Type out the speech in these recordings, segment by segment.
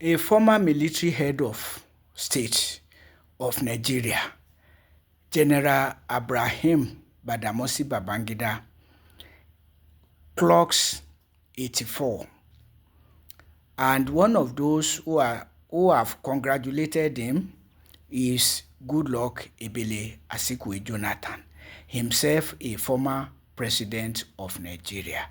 A former military head of state of Nigeria, General Ibrahim Badamosi Babangida, clocks 84. And one of those who have congratulated him is Goodluck Ebele Azikiwe Jonathan, himself a former president of Nigeria,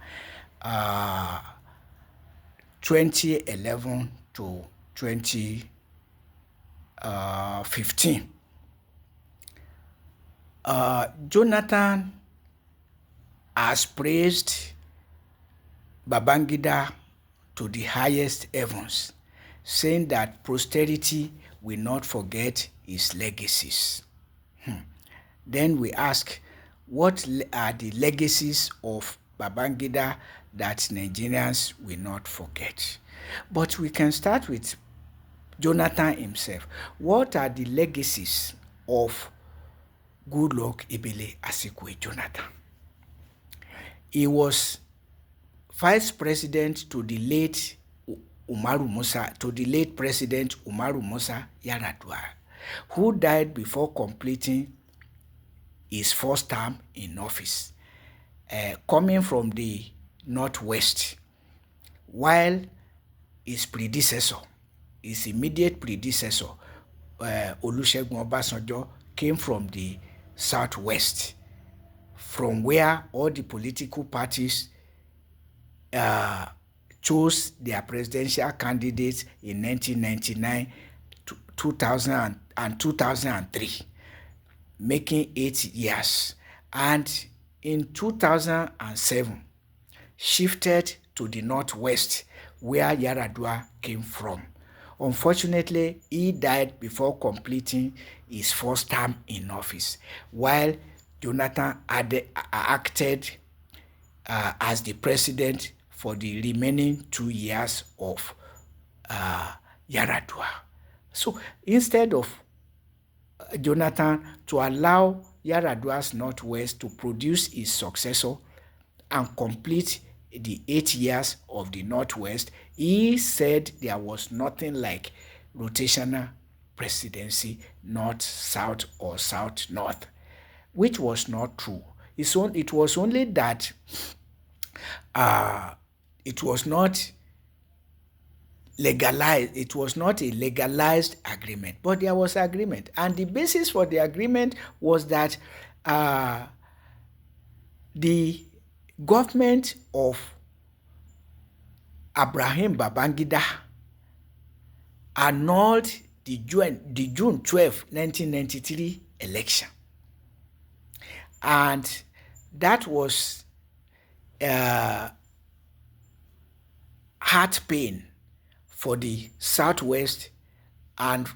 2011 to 2015. Jonathan has praised Babangida to the highest heavens, saying that posterity will not forget his legacies. Then we ask, what are the legacies of Babangida that Nigerians will not forget? But we can start with Jonathan himself. What are the legacies of Goodluck Ebele Azikiwe Jonathan? He was vice president to the late President Umaru Musa Yar'Adua, who died before completing his first term in office, coming from the Northwest, while his immediate predecessor, Olusegun Obasanjo, came from the Southwest, from where all the political parties chose their presidential candidates in 1999, 2000, and 2003, making 8 years. And in 2007, shifted to the Northwest, where Yar'Adua came from. Unfortunately, he died before completing his first term in office, while Jonathan acted as the president for the remaining 2 years of Yar'Adua. So instead of Jonathan to allow Yar'Adua's Northwest to produce his successor and complete the 8 years of the Northwest, he said there was nothing like rotational presidency, North-South or South-North, which was not true. It was only that it was not legalized. It was not a legalized agreement, but there was agreement. And the basis for the agreement was that the government of Ibrahim Babangida annulled the June 12, 1993 election. And that was heart pain for the Southwest and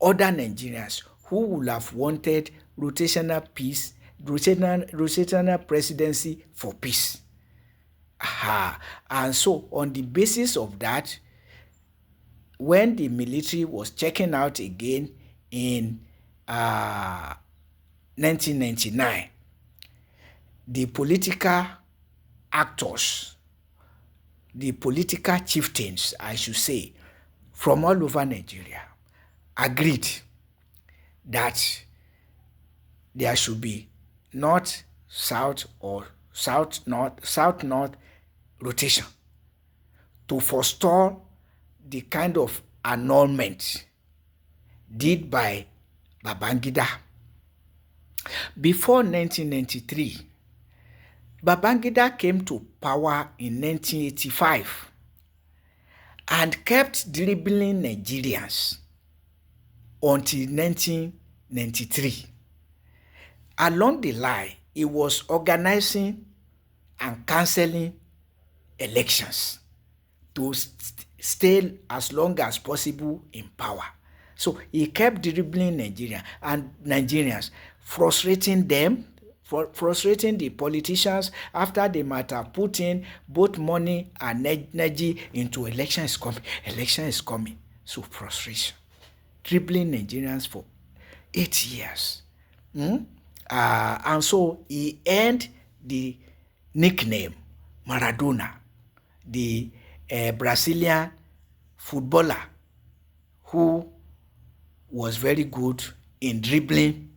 other Nigerians who would have wanted rotational presidency for peace. And so on the basis of that, when the military was checking out again in 1999, the political actors, the political chieftains, I should say, from all over Nigeria, agreed that there should be North-South or South-North rotation to forestall the kind of annulment did by Babangida. Before 1993, Babangida came to power in 1985 and kept dribbling Nigerians until 1993. Along the line, he was organizing and cancelling elections to stay as long as possible in power. So he kept dribbling Nigerians, frustrating them, frustrating the politicians after they might have put in both money and energy into election is coming. So frustration, dribbling Nigerians for 8 years. And so he earned the nickname Maradona, the Brazilian footballer who was very good in dribbling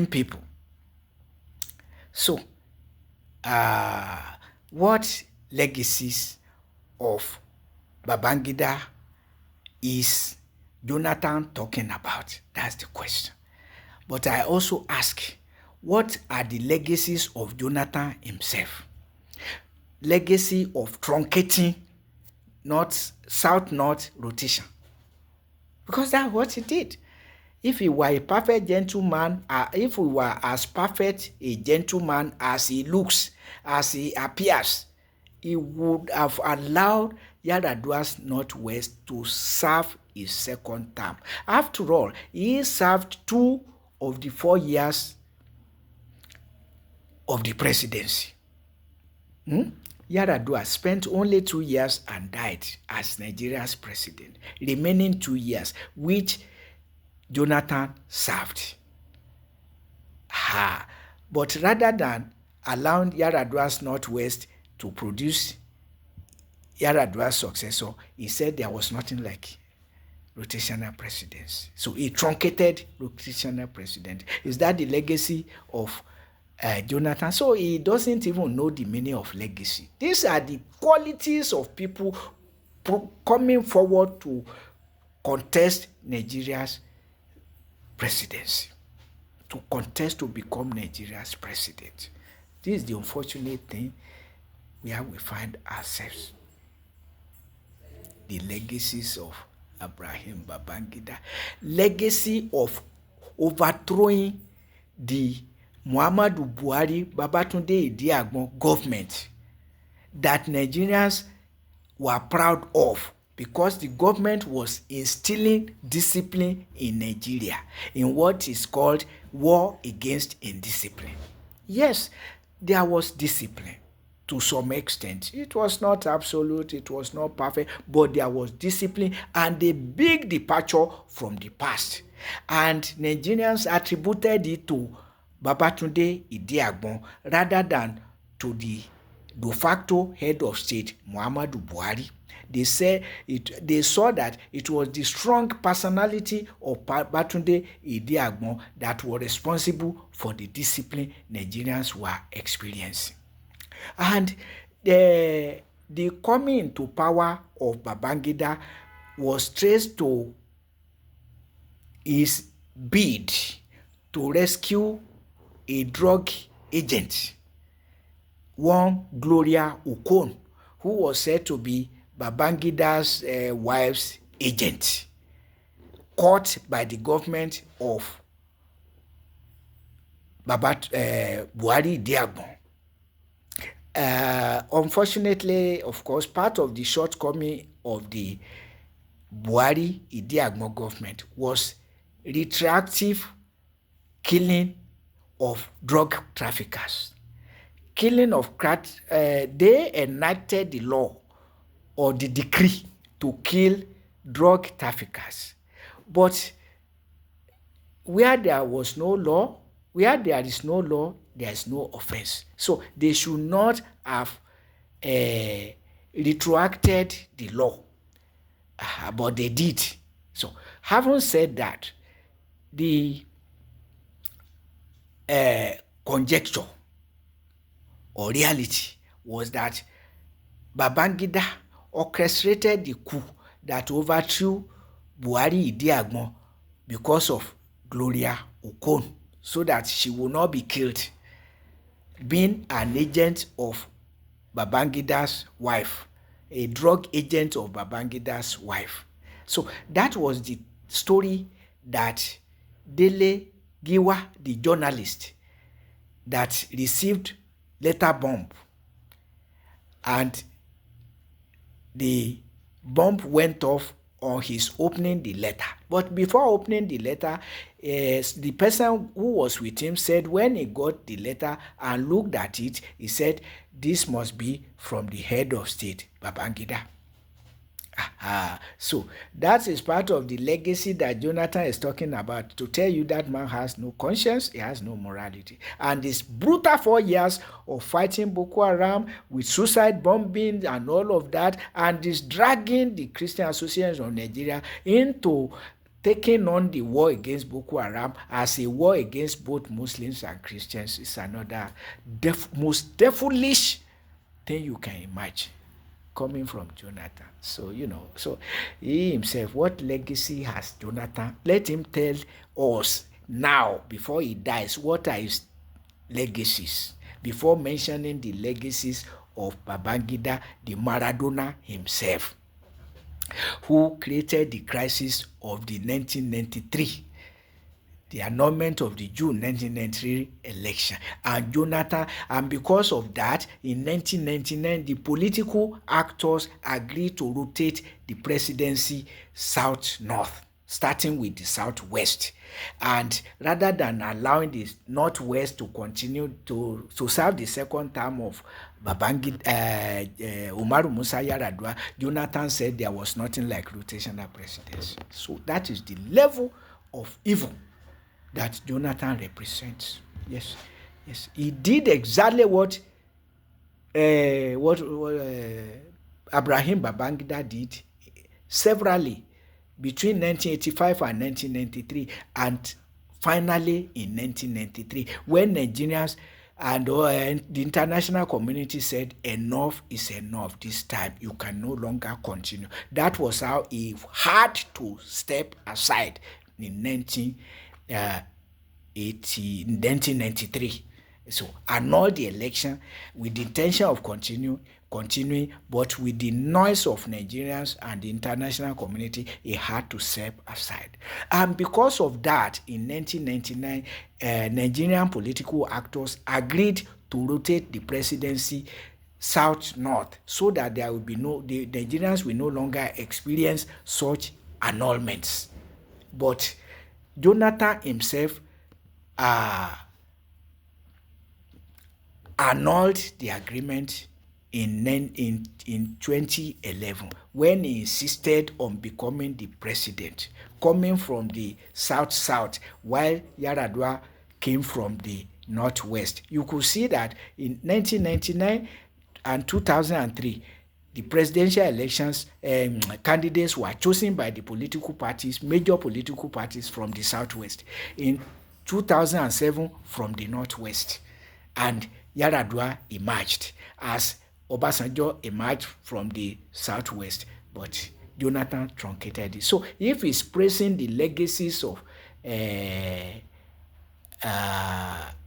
people. So, what legacies of Babangida is Jonathan talking about? That's the question. But I also ask, what are the legacies of Jonathan himself? Legacy of truncating south-north rotation. Because that's what he did. If he were a perfect gentleman, if he were as perfect a gentleman as he looks, as he appears, he would have allowed Yar'Adua's Northwest to serve his second term. After all, he served 2 of the 4 years of the presidency. Yar'Adua spent only 2 years and died as Nigeria's president, remaining 2 years, which Jonathan served. But rather than allowing Yar'Adua's Northwest to produce Yar'Adua's successor, he said there was nothing like rotational presidency. So he truncated rotational president. Is that the legacy of Jonathan? So he doesn't even know the meaning of legacy. These are the qualities of people coming forward to contest Nigeria's presidency, to contest to become Nigeria's president. This is the unfortunate thing where we find ourselves. The legacies of Ibrahim Babangida, legacy of overthrowing the Muhammadu Buhari Babatunde Idiagbon government that Nigerians were proud of, because the government was instilling discipline in Nigeria in what is called war against indiscipline. Yes, there was discipline to some extent. It was not absolute, it was not perfect, but there was discipline and a big departure from the past. And Nigerians attributed it to Babatunde Idiagbon rather than to the de facto head of state, Muhammadu Buhari. They saw that it was the strong personality of Babatunde Idiagbon that was responsible for the discipline Nigerians were experiencing. And the coming into power of Babangida was traced to his bid to rescue a drug agent, one Gloria Okon, who was said to be Babangida's wife's agent, caught by the government of Buhari Idiagbon. Unfortunately, of course, part of the shortcoming of the Buhari Idiagbon government was retroactive killing of drug traffickers. Killing of they enacted the law or the decree to kill drug traffickers. But where there was no law, where there is no law, there is no offense. So they should not have retroacted the law, but they did. So having said that, the conjecture or reality was that Babangida orchestrated the coup that overthrew Buhari Idiagbon because of Gloria Okon, so that she will not be killed, being an agent of Babangida's wife, a drug agent of Babangida's wife. So that was the story that Dele Giwa, the journalist, that received letter bomb, and the bomb went off on his opening the letter. But before opening the letter, the person who was with him said when he got the letter and looked at it, he said, "This must be from the head of state, Babangida." So that is part of the legacy that Jonathan is talking about, to tell you that man has no conscience, he has no morality. And this brutal 4 years of fighting Boko Haram with suicide bombing and all of that, and this dragging the Christian Association of Nigeria into taking on the war against Boko Haram as a war against both Muslims and Christians is another most devilish thing you can imagine coming from Jonathan. So, so he himself, what legacy has Jonathan? Let him tell us now, before he dies, what are his legacies, before mentioning the legacies of Babangida, the Maradona himself, who created the crisis of the 1993, the annulment of the June 1993 election. And Jonathan, and because of that, in 1999, the political actors agreed to rotate the presidency south-north, starting with the southwest. And rather than allowing the northwest to continue to serve the second term of Babangida, Umaru Musa Yar'Adua, Jonathan said there was nothing like rotational presidency. So that is the level of evil that Jonathan represents. Yes, he did exactly what Ibrahim Babangida did severally between 1985 and 1993, and finally in 1993, when Nigerians and the international community said enough is enough, this time you can no longer continue. That was how he had to step aside in 1993. So annul the election with the intention of continuing, but with the noise of Nigerians and the international community, he had to step aside. And because of that, in 1999, Nigerian political actors agreed to rotate the presidency south-north, so that there will be the Nigerians will no longer experience such annulments. But Jonathan himself annulled the agreement in 2011, when he insisted on becoming the president, coming from the south, while Yar'Adua came from the northwest. You could see that in 1999 and 2003, the presidential elections, candidates were chosen by the political parties, major political parties from the southwest. In 2007, from the northwest. And Yar'Adua emerged as Obasanjo emerged from the southwest, but Jonathan truncated it. So if he's praising the legacies of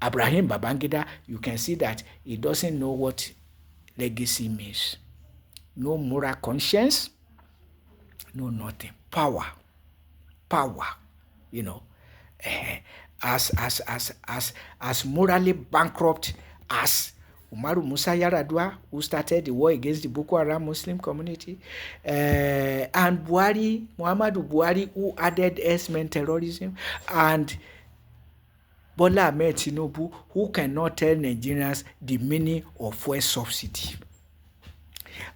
Ibrahim Babangida, you can see that he doesn't know what legacy means. No moral conscience, no nothing. Power, as morally bankrupt as Umaru Musa Yar'Adua, who started the war against the Boko Haram Muslim community, and Muhammadu Buhari, who added S-men terrorism, and Bola Ahmed Tinubu, who cannot tell Nigerians the meaning of fuel subsidy.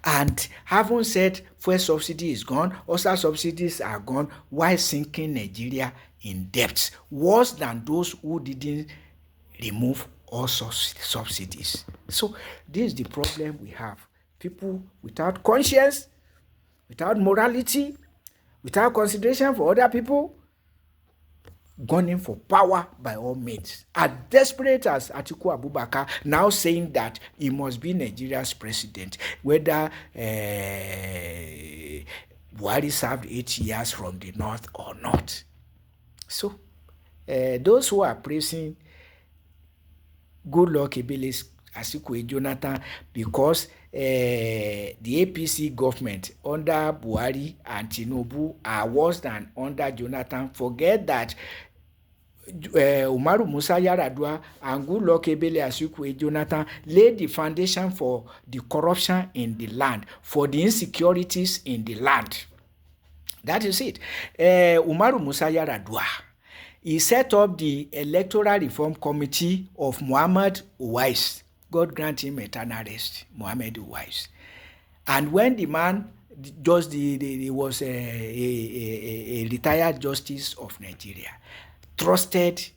And having said fuel subsidy is gone, other subsidies are gone, while sinking Nigeria in debt, worse than those who didn't remove all subsidies. So this is the problem we have. People without conscience, without morality, without consideration for other people, gunning for power by all means. As desperate as Atiku Abubakar, now saying that he must be Nigeria's president, whether Buhari served 8 years from the north or not. So those who are praising Goodluck Ebele Azikiwe Jonathan because the APC government under Buhari and Tinubu are worse than under Jonathan, forget that Umaru Musa Yar'Adua and Goodluck Ebele Azikiwe Jonathan laid the foundation for the corruption in the land, for the insecurities in the land. That is it. Umaru Musa Yar'Adua, he set up the Electoral Reform Committee of Muhammad Uwais. God grant him eternal rest, Muhammad Uwais. And when the man he was a retired justice of Nigeria, tested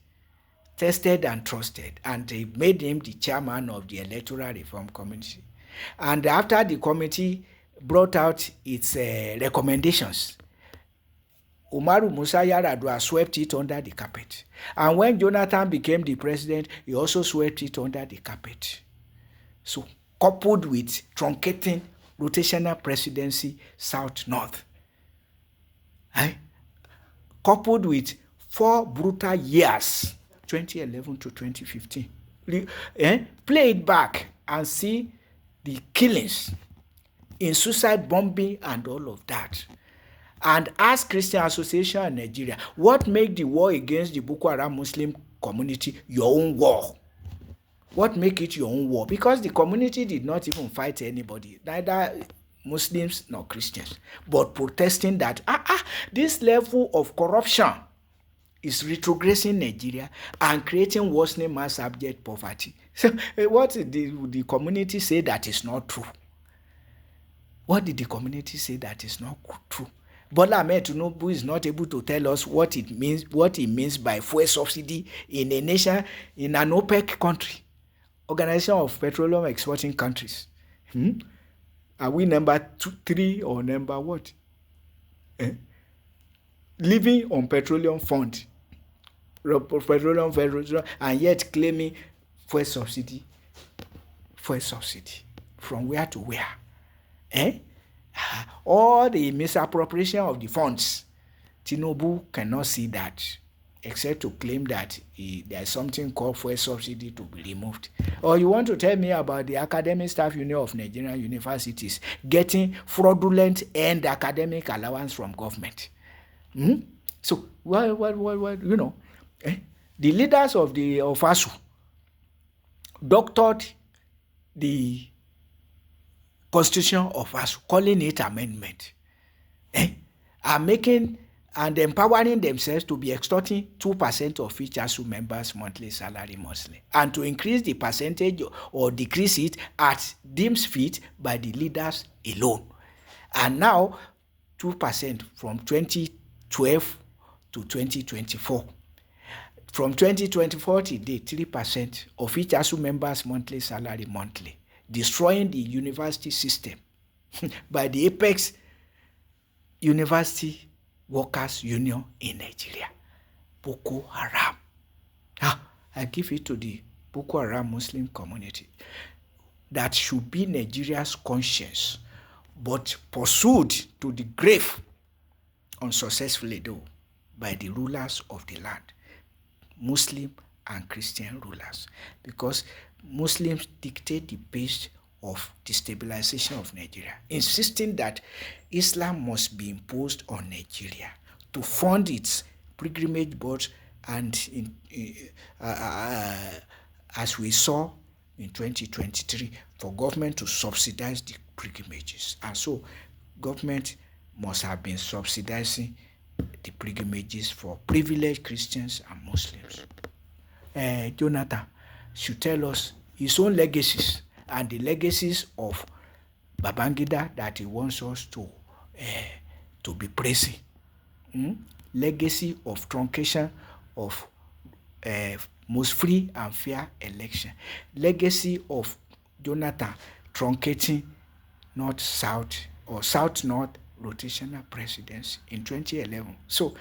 and trusted, and they made him the chairman of the Electoral Reform Committee. And after the committee brought out its recommendations, Umaru Musa Yar'Adua swept it under the carpet. And when Jonathan became the president, he also swept it under the carpet. So, coupled with truncating rotational presidency south-north, coupled with 4 brutal years, 2011 to 2015, play it back and see the killings in suicide bombing and all of that. And ask Christian Association in Nigeria, what make the war against the Boko Haram Muslim community your own war? What make it your own war? Because the community did not even fight anybody, neither Muslims nor Christians, but protesting that this level of corruption is retrogressing Nigeria and creating worsening mass abject poverty. So what did the community say that is not true? What did the community say that is not true? Bola Ahmed Tinubu is not able to tell us what it means by fuel subsidy in a nation, in an OPEC country, Organization of Petroleum Exporting Countries. Are we number 3 or number what? Living on petroleum fund, and yet claiming fuel subsidy. From where to where? All the misappropriation of the funds, Tinubu cannot see that, except to claim that there is something called fuel subsidy to be removed. Or you want to tell me about the Academic Staff Union of Nigerian Universities getting fraudulent end academic allowance from government? So, the leaders of ASU doctored the Constitution of ASU, calling it amendment, are making and empowering themselves to be extorting 2% of each ASU members' monthly salary monthly, and to increase the percentage or decrease it at deemed fit by the leaders alone. And now 2% from 2012 to 2024. From 2024 to date, 3% of each ASU members' monthly salary monthly, destroying the university system by the Apex University Workers Union in Nigeria, Boko Haram. I give it to the Boko Haram Muslim community. That should be Nigeria's conscience, but pursued to the grave, unsuccessfully though, by the rulers of the land, Muslim and Christian rulers, because Muslims dictate the pace of destabilization of Nigeria, insisting that Islam must be imposed on Nigeria to fund its pilgrimage boards, and as we saw in 2023, for government to subsidize the pilgrimages. And so government must have been subsidizing the pilgrimages for privileged Christians and Muslims. Jonathan should tell us his own legacies and the legacies of Babangida that he wants us to be praising. Legacy of truncation of most free and fair election. Legacy of Jonathan truncating north-south or south-north rotational presidency in 2011. So,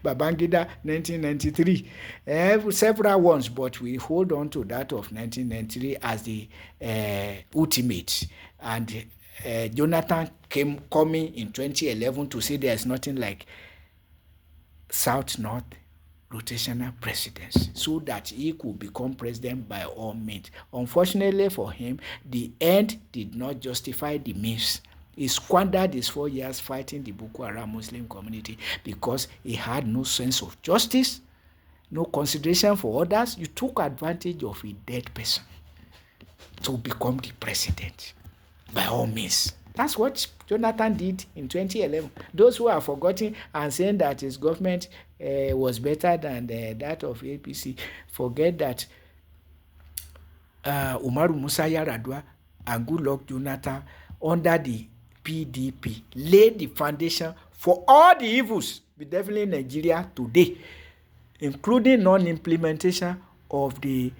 Babangida, 1993. Several ones, but we hold on to that of 1993 as the ultimate. And Jonathan coming in 2011 to say there's nothing like South-North rotational presidency, so that he could become president by all means. Unfortunately for him, the end did not justify the means. He squandered his 4 years fighting the Boko Haram Muslim community because he had no sense of justice, no consideration for others. You took advantage of a dead person to become the president by all means. That's what Jonathan did in 2011. Those who are forgetting and saying that his government was better than that of APC, forget that Umaru Musa Yar'Adua and Goodluck Jonathan, under the PDP laid the foundation for all the evils bedeviling Nigeria today, including non-implementation of the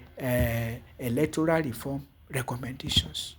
electoral reform recommendations.